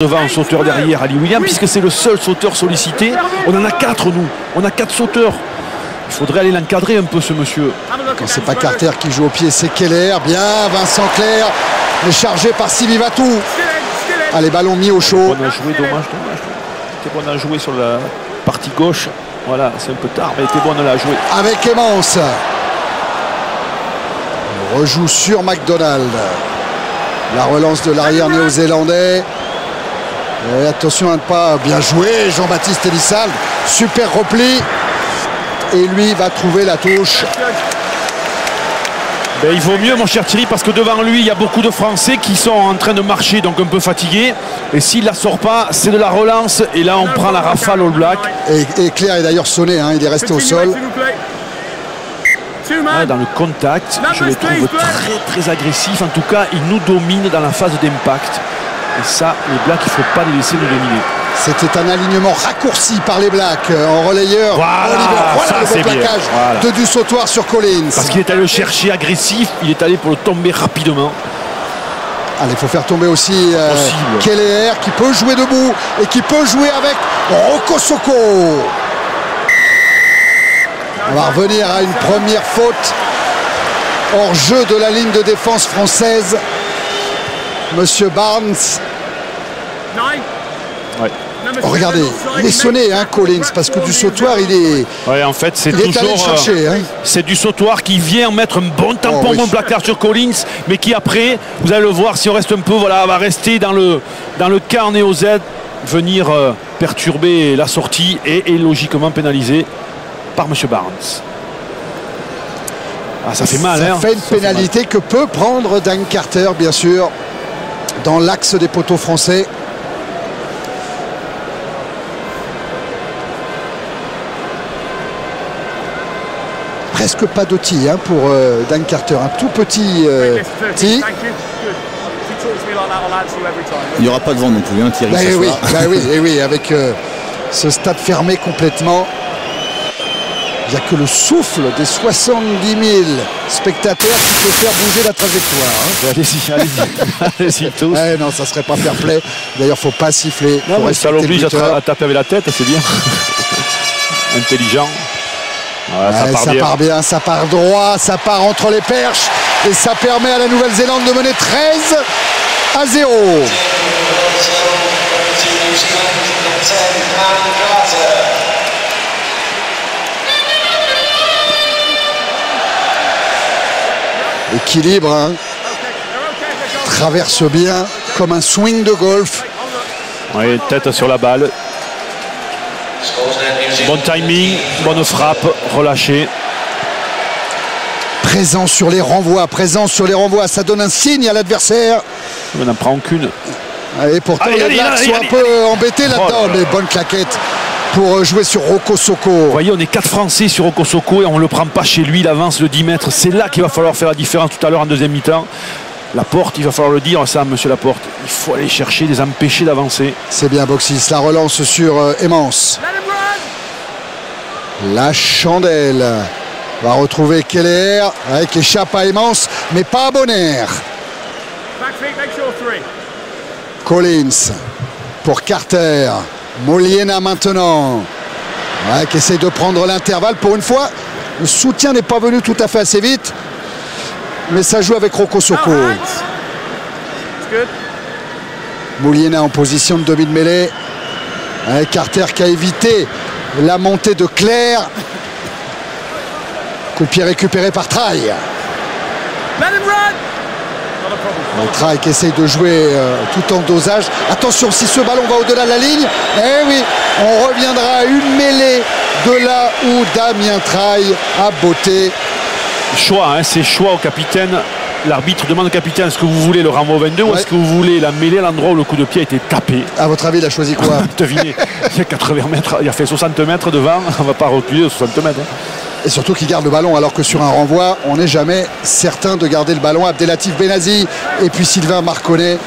Devant un sauteur derrière Ali William, puisque c'est le seul sauteur sollicité. On en a 4 nous, on a 4 sauteurs. Il faudrait aller l'encadrer un peu ce monsieur. Quand c'est pas Carter qui joue au pied, c'est Keller. Bien Vincent Clerc, mais chargé par Sylvie Vatou. Allez, ballon mis au chaud. On a joué, dommage. On a joué sur la partie gauche. Voilà, c'est un peu tard, mais était bon, on l'a joué. Avec Emmons. On rejoue sur McDonald. La relance de l'arrière néo-zélandais. Et attention à ne pas bien jouer. Jean-Baptiste Elissalde. Super repli. Et lui va trouver la touche. Ben, il vaut mieux, mon cher Thierry, parce que devant lui, il y a beaucoup de Français qui sont en train de marcher, donc un peu fatigués. Et s'il ne la sort pas, c'est de la relance. Et là, on prend la rafale All Black. Et Clerc est d'ailleurs sonné, hein, il est resté au sol. Ouais, dans le contact, je les trouve très agressifs. En tout cas, ils nous dominent dans la phase d'impact. Et ça, les Blacks, il ne faut pas les laisser nous dominer. C'était un alignement raccourci par les Blacks en relayeur. Voilà, le bon plaquage de du sautoir sur Collins. Parce qu'il est allé le chercher agressif, il est allé pour le tomber rapidement. Allez, il faut faire tomber aussi Keller qui peut jouer debout et qui peut jouer avec Roko Soko. On va revenir à une première faute hors jeu de la ligne de défense française. Monsieur Barnes. Ouais. Oh, regardez, il est sonné, hein, Collins, parce que du sautoir, il est. Ouais, en fait, c'est toujours. C'est du sautoir qui vient mettre un bon tampon, bon placard sur Collins, mais qui après, vous allez le voir, si on reste un peu, voilà, va rester dans le quart néo-Z, venir perturber la sortie et logiquement pénalisé par M. Barnes. Ah, ça fait mal, hein. Ça fait une pénalité que peut prendre Dan Carter, bien sûr, dans l'axe des poteaux français. Presque pas de tee, hein, pour Dan Carter, un tout petit tee. Il n'y aura pas de vent non plus, hein, Thierry. Oui, avec ce stade fermé complètement. Il n'y a que le souffle des 70 000 spectateurs qui peut faire bouger la trajectoire. Hein. Allez-y tous. Non, ça ne serait pas fair play. D'ailleurs, il ne faut pas siffler. Non, ça l'oblige à taper avec la tête, c'est bien. Intelligent. Voilà, ça part bien, ça part droit, ça part entre les perches. Et ça permet à la Nouvelle-Zélande de mener 13-0. Équilibre, hein. Traverse bien comme un swing de golf. Oui, tête sur la balle. Bon timing, bonne frappe, relâché. Présent sur les renvois, ça donne un signe à l'adversaire. On n'en prend aucune. Et pourtant les Blacks sont un peu embêtés là-dedans, mais bonne claquette pour jouer sur Roko Soko. Vous voyez, on est 4 Français sur Roko Soko et on ne le prend pas chez lui, il avance de 10 mètres. C'est là qu'il va falloir faire la différence tout à l'heure en deuxième mi-temps. Laporte, il va falloir le dire, ça, monsieur Laporte. Il faut aller chercher, les empêcher d'avancer. C'est bien, Boxis. La relance sur Emmons. La chandelle va retrouver Keller avec échappe à Emmons, mais pas à Bonner. Collins pour Carter. Moliena maintenant. Qui essaye de prendre l'intervalle pour une fois. Le soutien n'est pas venu tout à fait assez vite. Mais ça joue avec Roko Soko. Moliena en position de demi de mêlée. Carter qui a évité la montée de Clerc. Coup de pied récupéré par Traille. Traille qui essaye de jouer tout en dosage. Attention, si ce ballon va au-delà de la ligne, eh oui, on reviendra à une mêlée de là où Damien Traille a botté. Choix, hein, c'est choix au capitaine. L'arbitre demande au capitaine, est-ce que vous voulez le renvoi au 22 ou est-ce que vous voulez la mêlée à l'endroit où le coup de pied a été tapé? À votre avis, il a choisi quoi? Devinez, il y a 80 mètres, il a fait 60 mètres devant, on ne va pas reculer de 60 mètres. Hein. Et surtout qu'il garde le ballon, alors que sur un renvoi, on n'est jamais certain de garder le ballon. Abdelatif Benazi et puis Sylvain Marconnet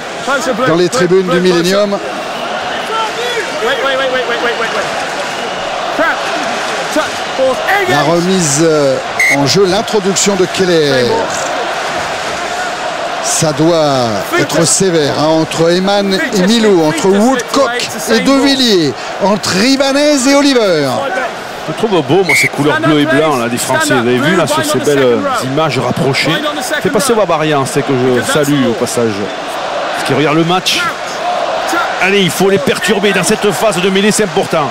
dans les tribunes du Millennium. La remise en jeu, l'introduction de Keller. Ça doit être sévère hein, entre Eman et Milou, entre Woodcock et De Villiers, entre Ibanez et Oliver. Je trouve beau, moi, ces couleurs bleu et blanc là, des Français. Vous avez vu là sur ces belles images rapprochées. Fais passer Wabarian, c'est que je salue au passage. Parce qu'il regarde le match. Allez, il faut les perturber dans cette phase de mêlée, c'est important.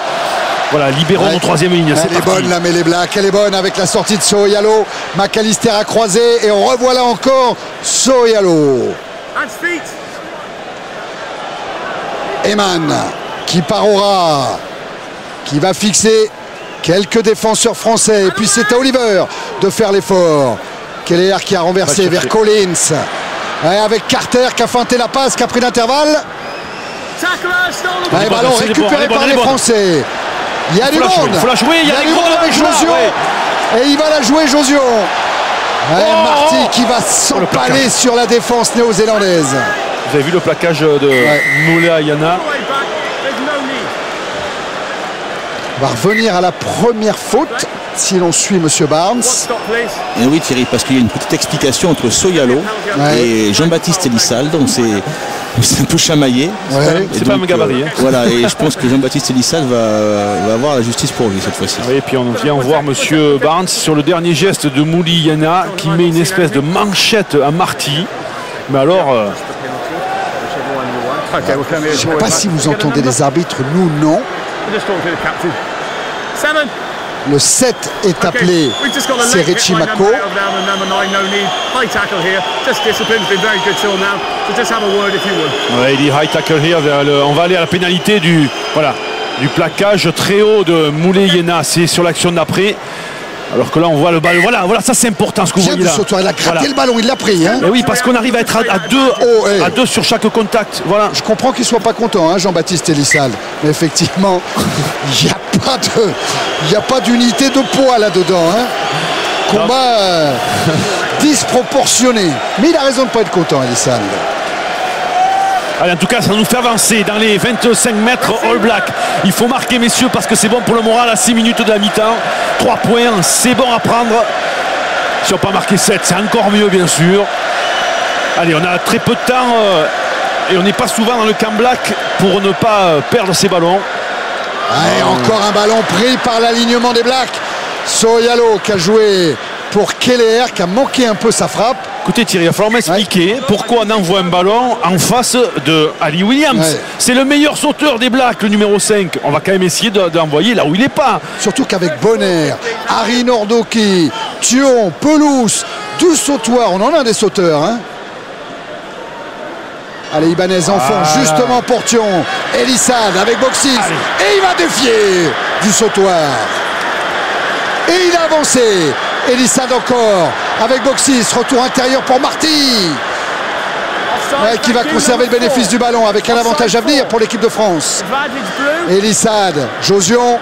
Voilà, libérons en troisième ligne. Elle est bonne la mêlée Black, elle est bonne avec la sortie de Soyalo. McAllister a croisé et on revoilà encore Soyalo. Eman qui part au ras, qui va fixer quelques défenseurs français. Et puis c'est à Oliver de faire l'effort. Keller qui a renversé vers Collins. Et avec Carter qui a feinté la passe, qui a pris l'intervalle. Ballon récupéré par les Français. Il y a du monde. Il faut la jouer, il y a du monde avec Josion. Et il va la jouer Josion. Marty qui va s'empaler sur la défense néo-zélandaise. Vous avez vu le plaquage de Moulay Yana. On va revenir à la première faute si l'on suit M. Barnes. Et oui Thierry, parce qu'il y a une petite explication entre Soyalo et Jean-Baptiste Elissalde. On s'est un peu chamaillé. C'est pas un gabarit. Voilà, et je pense que Jean-Baptiste Elissalde va avoir la justice pour lui cette fois-ci. Oui, et puis on vient voir M. Barnes sur le dernier geste de Moulay Yana qui met une espèce de manchette à Marty. Mais alors... je ne sais pas si vous entendez les arbitres, nous non. Le 7 est appelé, c'est Richie Mako. Ouais, il dit high tackle here. On va aller à la pénalité du plaquage très haut de Moulay Yana. C'est sur l'action d'après. Alors que là on voit le ballon, voilà ça c'est important ce que vous voyez là. Il a gratté le ballon, il l'a pris. Hein. Et oui, parce qu'on arrive à être à deux sur chaque contact. Voilà. Je comprends qu'il ne soit pas content, hein, Jean-Baptiste Elissalde. Mais effectivement, il n'y a pas d'unité de poids là-dedans. Hein. Combat disproportionné. Mais il a raison de ne pas être content, Elissalde. Allez, en tout cas, ça nous fait avancer dans les 25 mètres All Black. Il faut marquer, messieurs, parce que c'est bon pour le moral à 6 minutes de la mi-temps. 3 points, c'est bon à prendre. Si on peut marquer 7, c'est encore mieux, bien sûr. Allez, on a très peu de temps et on n'est pas souvent dans le camp Black pour ne pas perdre ces ballons. Allez, encore un ballon pris par l'alignement des Blacks. Soyalo qui a joué pour Keller, qui a manqué un peu sa frappe. Écoutez Thierry, il va falloir m'expliquer pourquoi on envoie un ballon en face de Ali Williams. C'est le meilleur sauteur des Blacks, le numéro 5. On va quand même essayer d'envoyer là où il n'est pas. Surtout qu'avec Bonner, Harry Nordoki, Thion, Pelouse, 12 sautoirs. On en a des sauteurs. Hein. Allez, Ibanez enfonce justement pour Thion. Elissalde avec Boxis. Et il va défier du sautoir. Et il a avancé. Elissalde encore avec Boxis, retour intérieur pour Marty qui va conserver le bénéfice du ballon avec un avantage à venir pour l'équipe de France. Elissalde, Josion,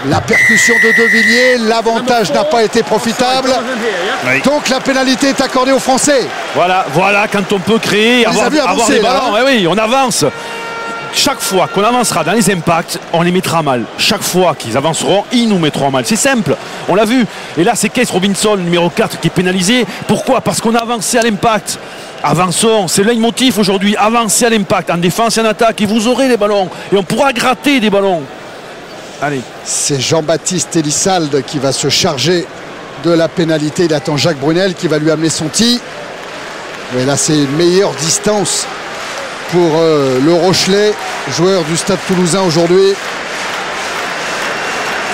la percussion de De Villiers, l'avantage n'a pas été profitable, donc la pénalité est accordée aux Français. Voilà quand on peut créer, avoir des ballons, oui, on avance. Chaque fois qu'on avancera dans les impacts, on les mettra mal. Chaque fois qu'ils avanceront, ils nous mettront mal. C'est simple, on l'a vu. Et là, c'est Keith Robinson, numéro 4, qui est pénalisé. Pourquoi? Parce qu'on a avancé à l'impact. Avançons, c'est le leitmotiv aujourd'hui. Avancez à l'impact, en défense et en attaque. Et vous aurez des ballons. Et on pourra gratter des ballons. Allez. C'est Jean-Baptiste Elissalde qui va se charger de la pénalité. Il attend Jacques Brunel qui va lui amener son tir. Et là, c'est une meilleure distance pour le Rochelet, joueur du Stade Toulousain aujourd'hui,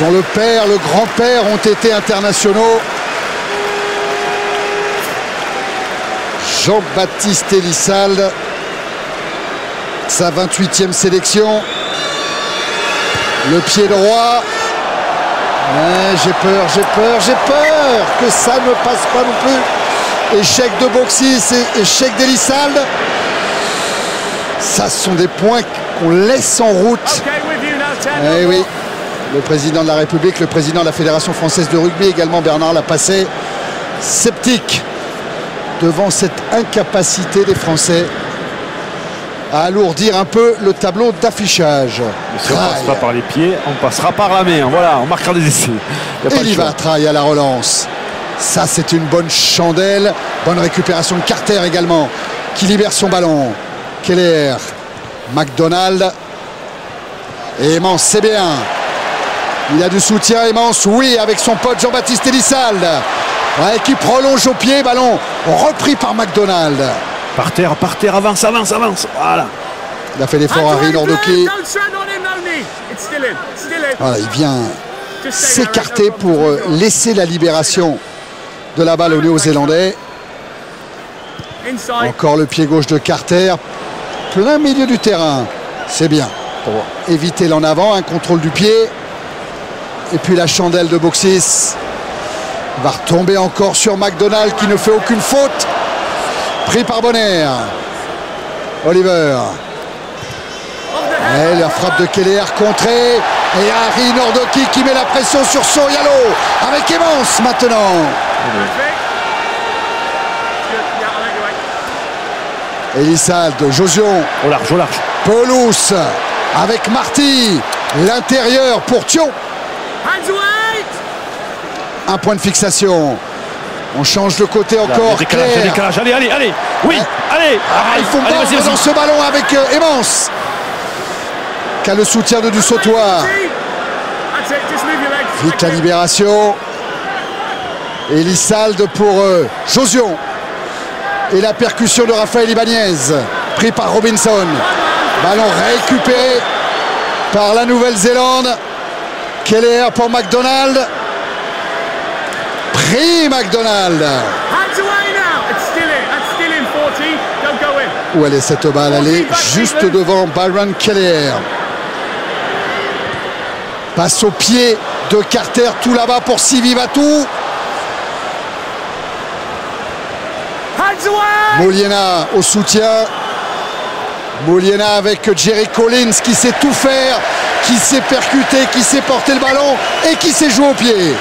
dont le père, le grand-père ont été internationaux. Jean-Baptiste Elissalde, sa 28e sélection. Le pied droit. J'ai peur que ça ne passe pas non plus. Échec de Boxis et échec d'Elissalde. Ça, ce sont des points qu'on laisse en route. Eh oui, le président de la République, le président de la Fédération française de rugby, également Bernard Lapassé, sceptique devant cette incapacité des Français à alourdir un peu le tableau d'affichage. Si on ne passe pas par les pieds, on passera par la main. Voilà, on marquera des essais. Et il va Traille à la relance. Ça, c'est une bonne chandelle. Bonne récupération de Carter également, qui libère son ballon. Keller, McDonald. Et Emmons, c'est bien. Il a du soutien, Emmons, oui, avec son pote Jean-Baptiste Elissalde. Ouais, qui prolonge au pied, ballon repris par McDonald. Par terre, avance. Voilà. Il a fait l'effort Harry Nordoki. Voilà, il vient s'écarter pour laisser la libération de la balle aux Néo-Zélandais. Encore le pied gauche de Carter. Plein milieu du terrain. C'est bien. Pour éviter l'en avant, un contrôle du pied. Et puis la chandelle de Boxis. Va retomber encore sur McDonald qui ne fait aucune faute. Pris par Bonner. Oliver. Et la frappe de Keller contrée. Et Harry Nordoki qui met la pression sur Sorialo. Avec Emmons maintenant. Elissalde, Josion. Au large. Pelous avec Marty. L'intérieur pour Thion. Un point de fixation. On change de côté encore. Décalage. Allez. Oui, allez. Il faut mordre dans ce ballon avec Emmons. Qui a le soutien de Dussautoir. Vite la libération. Elissalde pour Josion. Et la percussion de Raphaël Ibanez. Pris par Robinson. Ballon récupéré par la Nouvelle-Zélande. Keller pour McDonald. Pris McDonald. Où elle est cette balle? Elle est juste devant Byron Keller. Passe au pied de Carter, tout là-bas pour Sivivatu. Moliena au soutien. Moliena avec Jerry Collins qui sait tout faire, qui sait percuter, qui sait porter le ballon et qui sait jouer au pied.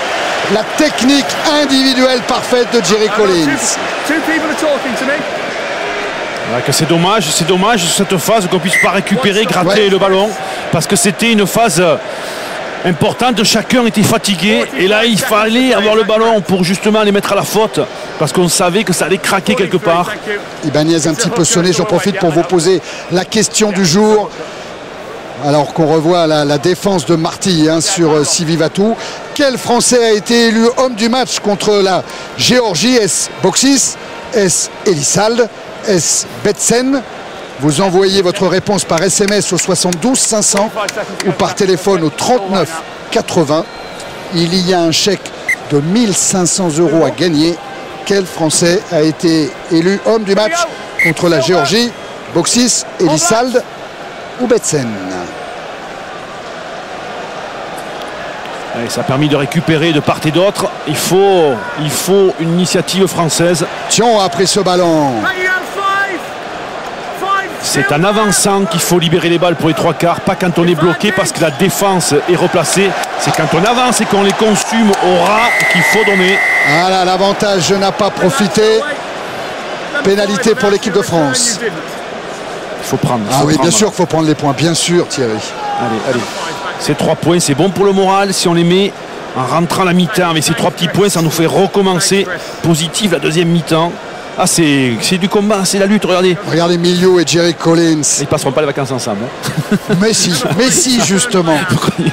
La technique individuelle parfaite de Jerry Collins. C'est dommage cette phase qu'on ne puisse pas récupérer, gratter le ballon, parce que c'était une phase importante. Chacun était fatigué et là il fallait avoir le ballon pour justement les mettre à la faute, parce qu'on savait que ça allait craquer quelque part. Ibanez un petit peu sonné. J'en profite pour vous poser la question du jour. Alors qu'on revoit la défense de Marty sur Sivivatu. Quel Français a été élu homme du match contre la Géorgie? Est-ce Boxis? Est-ce Elissalde? Est-ce Betsen? Vous envoyez votre réponse par SMS au 72 500 ou par téléphone au 39 80. Il y a un chèque de 1500 € à gagner. Quel Français a été élu homme du match contre la Géorgie? Boxis, Elissalde ou Betsen? Et ça a permis de récupérer de part et d'autre. Il faut une initiative française. Thion a pris ce ballon. C'est en avançant qu'il faut libérer les balles pour les trois quarts, pas quand on est bloqué, parce que la défense est replacée. C'est quand on avance et qu'on les consume au ras qu'il faut donner. Voilà, l'avantage n'a pas profité. Pénalité pour l'équipe de France. Il faut prendre. Bien sûr qu'il faut prendre les points, bien sûr, Thierry. Allez. Ces 3 points, c'est bon pour le moral. Si on les met en rentrant la mi-temps avec ces 3 petits points, ça nous fait recommencer positif la deuxième mi-temps. Ah, c'est du combat, c'est la lutte, regardez. Regardez Milio et Jerry Collins. Ils passeront pas les vacances ensemble. Messi, justement.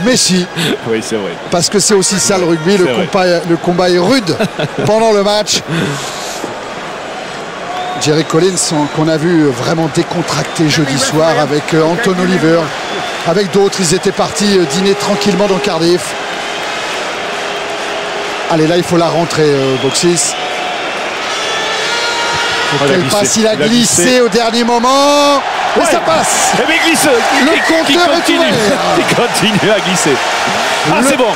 Messi. Oui, c'est vrai. Parce que c'est aussi ça le rugby, le combat est rude pendant le match. Jerry Collins, qu'on a vu vraiment décontracté jeudi soir avec Anton Oliver. Avec d'autres, ils étaient partis dîner tranquillement dans Cardiff. Allez, là, il faut la rentrer, Boxis. Quelle passe, il a glissé au dernier moment. Et ça passe. Mais il glisse. Le compteur est ouvert. Il continue à glisser. C'est bon.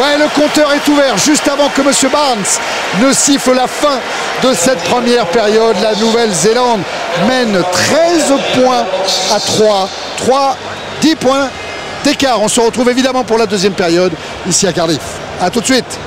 Ouais, le compteur est ouvert juste avant que M. Barnes ne siffle la fin de cette première période. La Nouvelle-Zélande mène 13 points à 3. 10 points d'écart. On se retrouve évidemment pour la deuxième période ici à Cardiff. A tout de suite.